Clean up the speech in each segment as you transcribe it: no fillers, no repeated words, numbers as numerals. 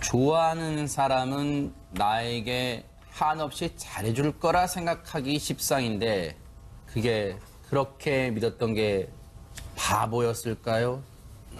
좋아하는 사람은 나에게 한없이 잘해줄 거라 생각하기 십상인데 그게 그렇게 믿었던 게 바보였을까요?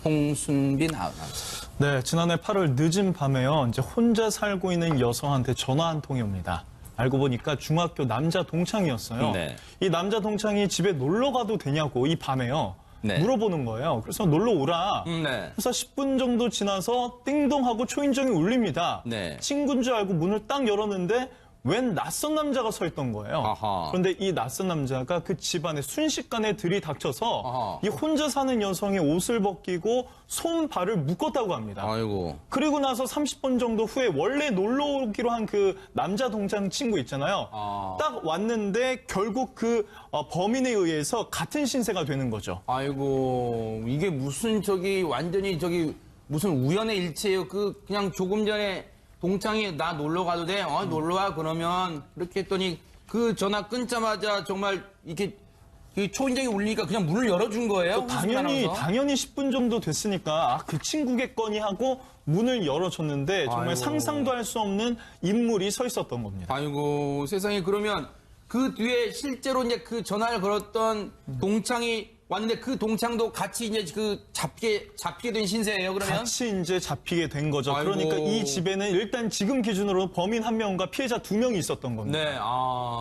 홍순빈 아나운서. 네, 지난해 8월 늦은 밤에요. 이제 혼자 살고 있는 여성한테 전화 한 통이 옵니다. 알고 보니까 중학교 남자 동창이었어요. 네. 이 남자 동창이 집에 놀러 가도 되냐고 이 밤에요. 네. 물어보는 거예요. 그래서 놀러 오라. 네. 그래서 10분 정도 지나서 띵동 하고 초인종이 울립니다. 네. 친구인 줄 알고 문을 딱 열었는데 웬 낯선 남자가 서 있던 거예요. 아하. 그런데 이 낯선 남자가 그 집안에 순식간에 들이닥쳐서 아하. 이 혼자 사는 여성의 옷을 벗기고 손, 발을 묶었다고 합니다. 아이고. 그리고 나서 30분 정도 후에 원래 놀러 오기로 한 그 남자 동창 친구 있잖아요. 딱 왔는데 결국 그 범인에 의해서 같은 신세가 되는 거죠. 아이고, 이게 무슨 완전히 무슨 우연의 일치예요. 그냥 조금 전에 동창이 나 놀러 가도 돼? 놀러 와. 그러면 이렇게 했더니 그 전화 끊자마자 정말 이렇게 그 초인종이 울리니까 그냥 문을 열어준 거예요. 당연히 10분 정도 됐으니까 그 친구겠거니 하고 문을 열어줬는데 정말 아이고. 상상도 할 수 없는 인물이 서 있었던 겁니다. 아이고, 세상에. 그러면 그 뒤에 실제로 이제 그 전화를 걸었던 동창이 왔는데 그 동창도 같이 이제 잡히게 된 신세예요, 그러면? 같이 이제 잡히게 된 거죠. 아이고. 그러니까 이 집에는 일단 지금 기준으로 범인 1명과 피해자 2명이 있었던 겁니다. 네,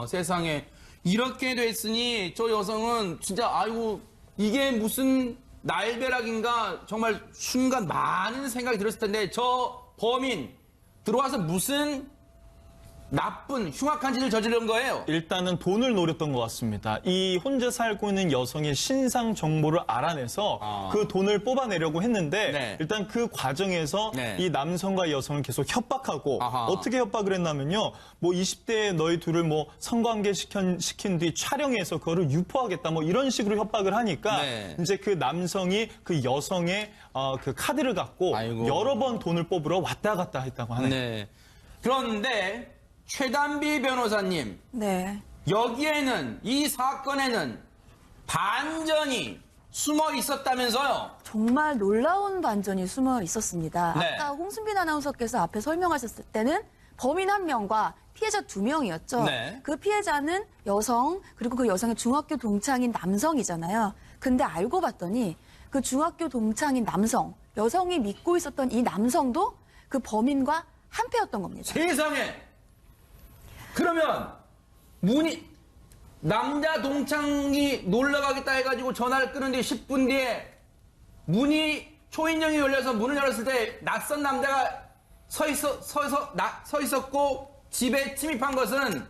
세상에. 이렇게 됐으니 저 여성은 진짜, 아이고, 이게 무슨 날벼락인가 정말 순간 많은 생각이 들었을 텐데 저 범인 들어와서 무슨 나쁜 흉악한 짓을 저지른 거예요. 일단은 돈을 노렸던 것 같습니다. 이 혼자 살고 있는 여성의 신상 정보를 알아내서 그 돈을 뽑아내려고 했는데 네. 일단 그 과정에서 네. 이 남성과 여성을 계속 협박하고 아하. 어떻게 협박을 했냐면요. 뭐 20대에 너희 둘을 뭐 성관계 시킨 뒤 촬영해서 그거를 유포하겠다 뭐 이런 식으로 협박을 하니까 네. 이제 그 남성이 그 여성의 그 카드를 갖고 아이고. 여러 번 돈을 뽑으러 왔다 갔다 했다고 하네요. 네. 그런데 최단비 변호사님, 네. 여기에는 이 사건에는 반전이 숨어 있었다면서요? 정말 놀라운 반전이 숨어 있었습니다. 네. 아까 홍순빈 아나운서께서 앞에 설명하셨을 때는 범인 1명과 피해자 2명이었죠. 네. 그 피해자는 여성, 그리고 그 여성의 중학교 동창인 남성이잖아요. 근데 알고 봤더니 그 중학교 동창인 남성, 여성이 믿고 있었던 이 남성도 그 범인과 한패였던 겁니다. 세상에! 그러면 남자 동창이 놀러 가겠다 해가지고 전화를 끊는데 10분 뒤에 초인종이 열려서 문을 열었을 때 낯선 남자가 서 있었고 집에 침입한 것은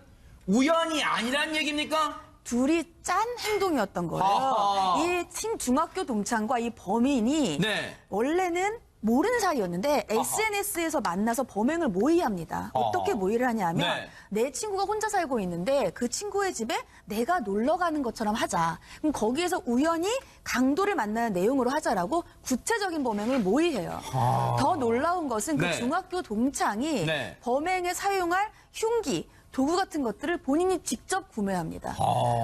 우연이 아니란 얘기입니까? 둘이 짠 행동이었던 거예요. 아하. 이 중학교 동창과 이 범인이 네. 원래는 모르는 사이였는데 SNS에서 만나서 범행을 모의합니다. 어떻게 모의를 하냐면 네. 내 친구가 혼자 살고 있는데 그 친구의 집에 내가 놀러 가는 것처럼 하자. 그럼 거기에서 우연히 강도를 만나는 내용으로 하자라고 구체적인 범행을 모의해요. 더 놀라운 것은 그 네. 중학교 동창이 네. 범행에 사용할 흉기, 도구 같은 것들을 본인이 직접 구매합니다.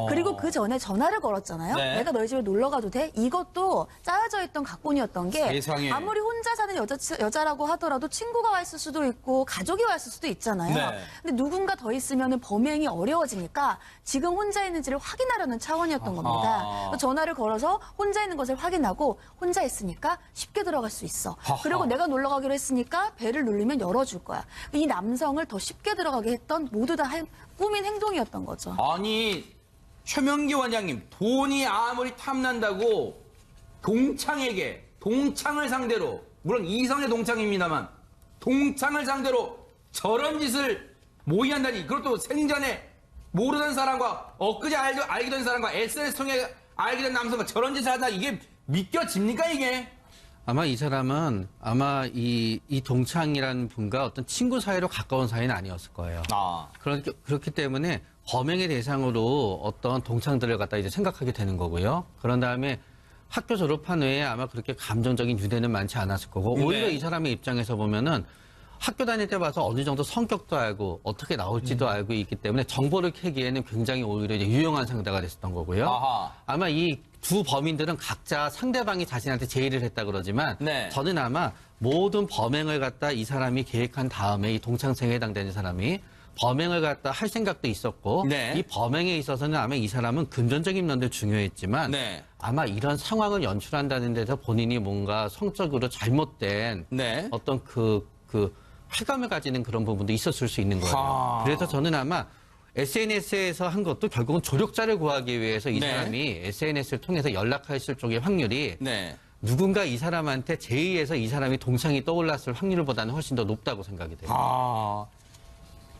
그리고 그 전에 전화를 걸었잖아요. 네. 내가 너희 집에 놀러 가도 돼? 이것도 짜여져 있던 각본이었던 게 세상에. 아무리 혼자 사는 여자라고 하더라도 친구가 와 있을 수도 있고 가족이 와 있을 수도 있잖아요. 네. 근데 누군가 더 있으면 범행이 어려워지니까 지금 혼자 있는지를 확인하려는 차원이었던 겁니다. 전화를 걸어서 혼자 있는 것을 확인하고 혼자 있으니까 쉽게 들어갈 수 있어. 그리고 내가 놀러 가기로 했으니까 배를 누르면 열어줄 거야. 이 남성을 더 쉽게 들어가게 했던 모두 다 꾸민 행동이었던 거죠. 아니, 최명기 원장님, 돈이 아무리 탐난다고 동창을 상대로, 물론 이성의 동창입니다만, 동창을 상대로 저런 짓을 모의한다니, 그것도 생전에 모르던 사람과, 엊그제 알게 된 사람과 SNS 통해 알게 된 남성과 저런 짓을 한다, 이게 믿겨집니까, 이게? 아마 이 사람은 이 동창이라는 분과 어떤 친구 사이로 가까운 사이는 아니었을 거예요. 그렇기 때문에 범행의 대상으로 어떤 동창들을 갖다 이제 생각하게 되는 거고요. 그런 다음에 학교 졸업한 후에 아마 그렇게 감정적인 유대는 많지 않았을 거고, 오히려 네. 이 사람의 입장에서 보면은 학교 다닐 때 봐서 어느 정도 성격도 알고 어떻게 나올지도 알고 있기 때문에 정보를 캐기에는 굉장히 오히려 이제 유용한 상대가 됐었던 거고요. 아하. 아마 이 두 범인들은 각자 상대방이 자신한테 제의를 했다 그러지만 네. 저는 아마 모든 범행을 갖다 이 사람이 계획한 다음에 이 동창생에 해당되는 사람이 범행을 갖다 할 생각도 있었고 네. 이 범행에 있어서는 아마 이 사람은 금전적인 면도 중요했지만 네. 아마 이런 상황을 연출한다는 데서 본인이 뭔가 성적으로 잘못된 네. 어떤 그 쾌감을 가지는 그런 부분도 있었을 수 있는 거예요. 하. 그래서 저는 아마 SNS에서 한 것도 결국은 조력자를 구하기 위해서 이 네. 사람이 SNS를 통해서 연락했을 쪽의 확률이 네. 누군가 이 사람한테 제의해서 이 사람이 동창이 떠올랐을 확률보다는 훨씬 더 높다고 생각이 돼요. 아,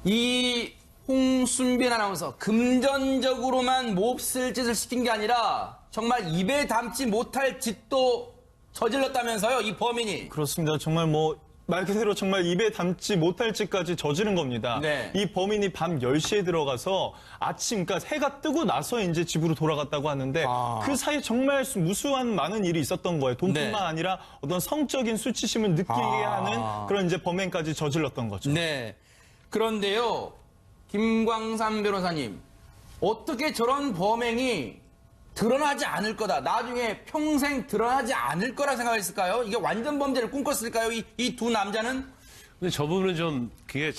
이 홍순빈 아나운서 금전적으로만 몹쓸 짓을 시킨 게 아니라 정말 입에 담지 못할 짓도 저질렀다면서요, 이 범인이. 그렇습니다. 정말 뭐 말 그대로 정말 입에 담지 못할 짓까지 저지른 겁니다. 네. 이 범인이 밤 10시에 들어가서 아침, 그러니까 해가 뜨고 나서 이제 집으로 돌아갔다고 하는데 그 사이에 정말 무수한 많은 일이 있었던 거예요. 돈뿐만 네. 아니라 어떤 성적인 수치심을 느끼게 하는 그런 이제 범행까지 저질렀던 거죠. 네. 그런데요, 김광삼 변호사님, 어떻게 저런 범행이 드러나지 않을 거다. 나중에 평생 드러나지 않을 거라 생각했을까요? 이게 완전 범죄를 꿈꿨을까요? 이 두 남자는? 근데 저 부분은 좀 그게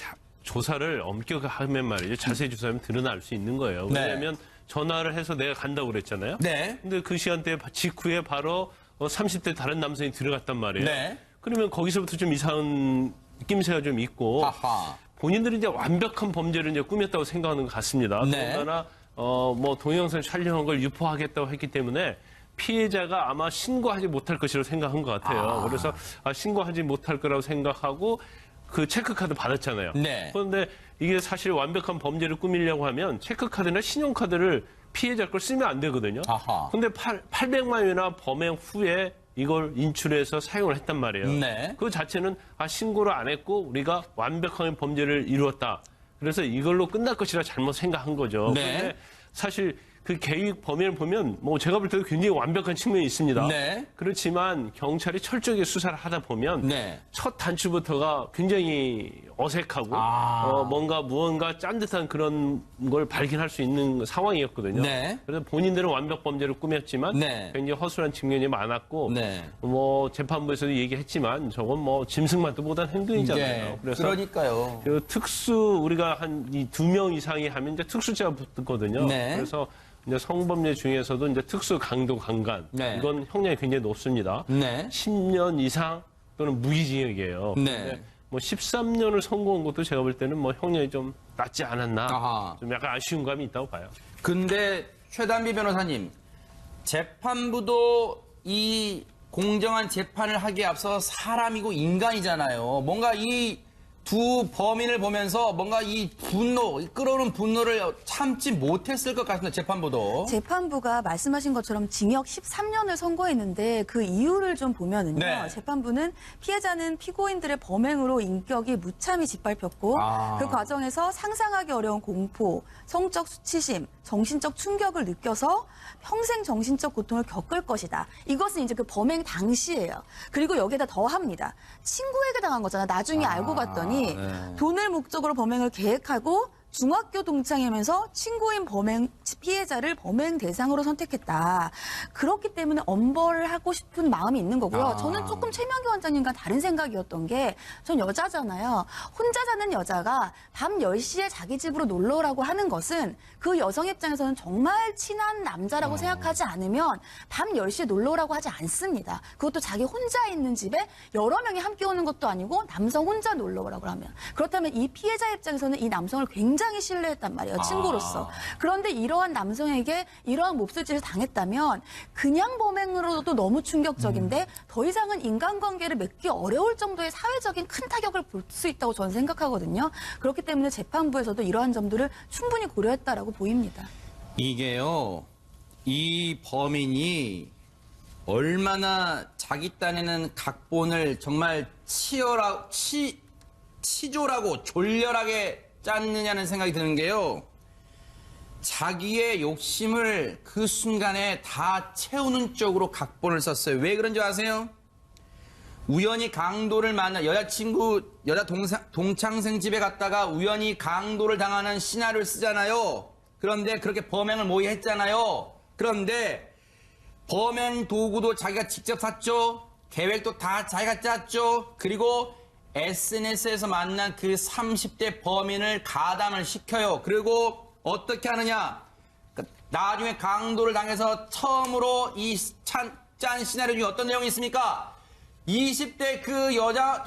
조사를 엄격하게 하면 말이죠. 자세히 조사하면 드러날 수 있는 거예요. 네. 왜냐하면 전화를 해서 내가 간다고 그랬잖아요. 네. 근데 그 시간대 직후에 바로 30대 다른 남성이 들어갔단 말이에요. 네. 그러면 거기서부터 좀 이상한 느낌새가 좀 있고 하하. 본인들이 이제 완벽한 범죄를 이제 꾸몄다고 생각하는 것 같습니다. 네. 더군다나 뭐 동영상 촬영한 걸 유포하겠다고 했기 때문에 피해자가 아마 신고하지 못할 것이라고 생각한 것 같아요. 그래서 신고하지 못할 거라고 생각하고 그 체크카드 받았잖아요. 네. 그런데 이게 사실 완벽한 범죄를 꾸미려고 하면 체크카드나 신용카드를 피해자 걸 쓰면 안 되거든요. 아하. 근데 800만 원이나 범행 후에 이걸 인출해서 사용을 했단 말이에요. 네. 그 자체는 신고를 안 했고 우리가 완벽한 범죄를 이루었다. 그래서 이걸로 끝날 것이라 잘못 생각한 거죠. 네. 그런데 사실 그 계획 범위를 보면 뭐 제가 볼 때도 굉장히 완벽한 측면이 있습니다. 네. 그렇지만 경찰이 철저하게 수사를 하다 보면 네. 첫 단추부터가 굉장히 어색하고 뭔가 무언가 짠 듯한 그런 걸 발견할 수 있는 상황이었거든요. 네. 그래서 본인들은 완벽 범죄를 꾸몄지만 네. 굉장히 허술한 측면이 많았고 네. 뭐 재판부에서도 얘기했지만 저건 뭐 짐승만도 못한 행동이잖아요. 네. 그래서 그러니까요. 그 특수 우리가 한 이 2명 이상이 하면 이제 특수죄가 붙거든요. 네. 그래서 이제 성범죄 중에서도 이제 특수 강도 강간 네. 이건 형량이 굉장히 높습니다. 네. 10년 이상 또는 무기징역이에요. 네. 근데 뭐 13년을 선고한 것도 제가 볼 때는 뭐 형량이 좀 낮지 않았나. 아하. 좀 약간 아쉬운 감이 있다고 봐요. 근데 최단비 변호사님, 재판부도 이 공정한 재판을 하기에 앞서 사람이고 인간이잖아요. 뭔가 이 두 범인을 보면서 뭔가 이 분노, 이 끓어오른 분노를 참지 못했을 것 같습니다. 재판부도. 재판부가 말씀하신 것처럼 징역 13년을 선고했는데 그 이유를 좀 보면은요. 네. 재판부는 피해자는 피고인들의 범행으로 인격이 무참히 짓밟혔고 그 과정에서 상상하기 어려운 공포, 성적 수치심, 정신적 충격을 느껴서 평생 정신적 고통을 겪을 것이다. 이것은 이제 그 범행 당시예요. 그리고 여기에다 더합니다. 친구에게 당한 거잖아. 나중에 알고 봤더니 돈을 목적으로 범행을 계획하고 중학교 동창이면서 친구인 피해자를 범행 대상으로 선택했다. 그렇기 때문에 엄벌을 하고 싶은 마음이 있는 거고요. 저는 조금 최명기 원장님과 다른 생각이었던 게 전 여자잖아요. 혼자 사는 여자가 밤 10시에 자기 집으로 놀러 오라고 하는 것은 그 여성 입장에서는 정말 친한 남자라고 생각하지 않으면 밤 10시에 놀러 오라고 하지 않습니다. 그것도 자기 혼자 있는 집에 여러 명이 함께 오는 것도 아니고 남성 혼자 놀러 오라고 하면. 그렇다면 이 피해자 입장에서는 이 남성을 굉장히 신뢰했단 말이에요. 친구로서. 그런데 이러한 남성에게 이러한 몹쓸 짓을 당했다면 그냥 범행으로도 너무 충격적인데 더 이상은 인간관계를 맺기 어려울 정도의 사회적인 큰 타격을 볼 수 있다고 저는 생각하거든요. 그렇기 때문에 재판부에서도 이러한 점들을 충분히 고려했다라고 보입니다. 이게요, 이 범인이 얼마나 자기 딴에는 각본을 정말 치졸하고 졸렬하게 짰느냐는 생각이 드는 게요. 자기의 욕심을 그 순간에 다 채우는 쪽으로 각본을 썼어요. 왜 그런 줄 아세요? 우연히 강도를 만나 여자 동창생 집에 갔다가 우연히 강도를 당하는 시나리오를 쓰잖아요. 그런데 그렇게 범행을 모의했잖아요. 그런데 범행 도구도 자기가 직접 샀죠. 계획도 다 자기가 짰죠. 그리고 SNS에서 만난 그 30대 범인을 가담을 시켜요. 그리고 어떻게 하느냐. 나중에 강도를 당해서 처음으로 이 짠 시나리오 중에 어떤 내용이 있습니까? 20대 그 여자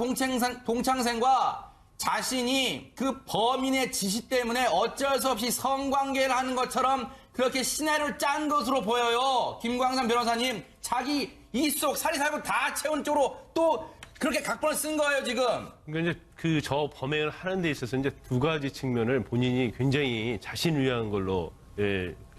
동창생과 자신이 그 범인의 지시 때문에 어쩔 수 없이 성관계를 하는 것처럼 그렇게 시나리오를 짠 것으로 보여요. 김광삼 변호사님, 자기 입속 사리사욕을 다 채운 쪽으로 또 그렇게 각본을 쓴 거예요, 지금. 그러니까 이제 그 저 범행을 하는 데 있어서 이제 두 가지 측면을 본인이 굉장히 자신을 위한 걸로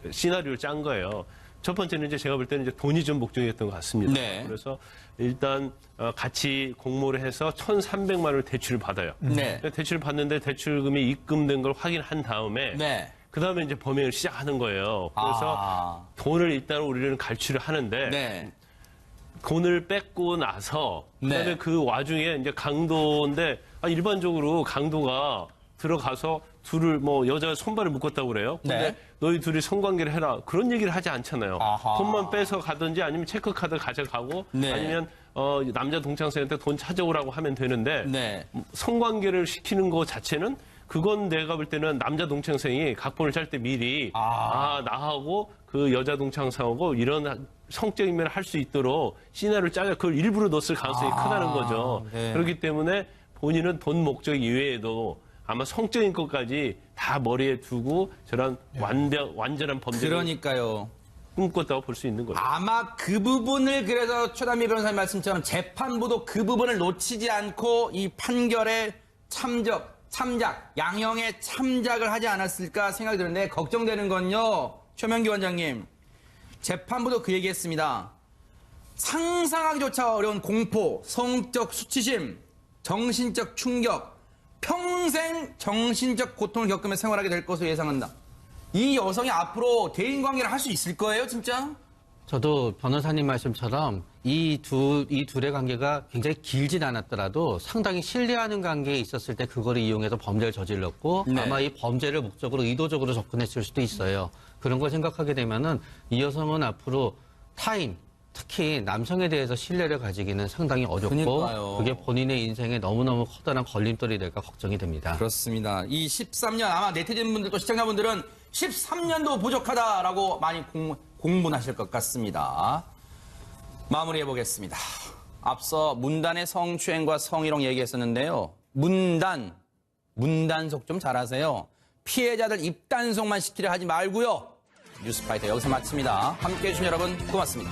시나리오를 짠 거예요. 첫 번째는 이제 제가 볼 때는 이제 돈이 좀 목적이었던 것 같습니다. 네. 그래서 일단 같이 공모를 해서 1,300만 원을 대출을 받아요. 네. 대출을 받는데 대출금이 입금된 걸 확인한 다음에 네. 그 다음에 이제 범행을 시작하는 거예요. 그래서 돈을 일단 우리는 갈취를 하는데 네. 돈을 뺏고 나서 그다음에 네. 그 와중에 이제 강도인데 일반적으로 강도가 들어가서 둘을 뭐 여자 손발을 묶었다고 그래요. 근데 네. 너희 둘이 성관계를 해라. 그런 얘기를 하지 않잖아요. 아하. 돈만 빼서 가든지 아니면 체크카드 가져가고 네. 아니면 남자 동창생한테 돈 찾아오라고 하면 되는데 네. 성관계를 시키는 거 자체는 그건 내가 볼 때는 남자 동창생이 각본을 짤 때 미리 나하고 그 여자 동창생하고 이런 성적인 면을 할 수 있도록 시나리오를 짜서 그걸 일부러 넣었을 가능성이 크다는 거죠. 네. 그렇기 때문에 본인은 돈 목적 이외에도 아마 성적인 것까지 다 머리에 두고 저런 완전한 범죄를 그러니까요. 꿈꿨다고 볼 수 있는 거죠. 아마 그 부분을 그래서 최단미 변호사님 말씀처럼 재판부도 그 부분을 놓치지 않고 이 판결에 참작, 양형의 참작을 하지 않았을까 생각이 드는데 걱정되는 건요. 최명기 원장님, 재판부도 그 얘기했습니다. 상상하기조차 어려운 공포, 성적 수치심, 정신적 충격, 평생 정신적 고통을 겪으며 생활하게 될 것으로 예상한다. 이 여성이 앞으로 대인관계를 할 수 있을 거예요, 진짜? 저도 변호사님 말씀처럼 이 둘의 관계가 굉장히 길진 않았더라도 상당히 신뢰하는 관계에 있었을 때 그거를 이용해서 범죄를 저질렀고 네. 아마 이 범죄를 목적으로 의도적으로 접근했을 수도 있어요. 그런 걸 생각하게 되면은 이 여성은 앞으로 타인, 특히 남성에 대해서 신뢰를 가지기는 상당히 어렵고 그러니까요. 그게 본인의 인생에 너무너무 커다란 걸림돌이 될까 걱정이 됩니다. 그렇습니다. 이 13년 아마 네티즌분들 또 시청자분들은 13년도 부족하다라고 많이 공분하실 것 같습니다. 마무리해 보겠습니다. 앞서 문단의 성추행과 성희롱 얘기했었는데요. 문단속 좀 잘하세요. 피해자들 입단속만 시키려 하지 말고요. 뉴스파이터 여기서 마칩니다. 함께해 주신 여러분 고맙습니다.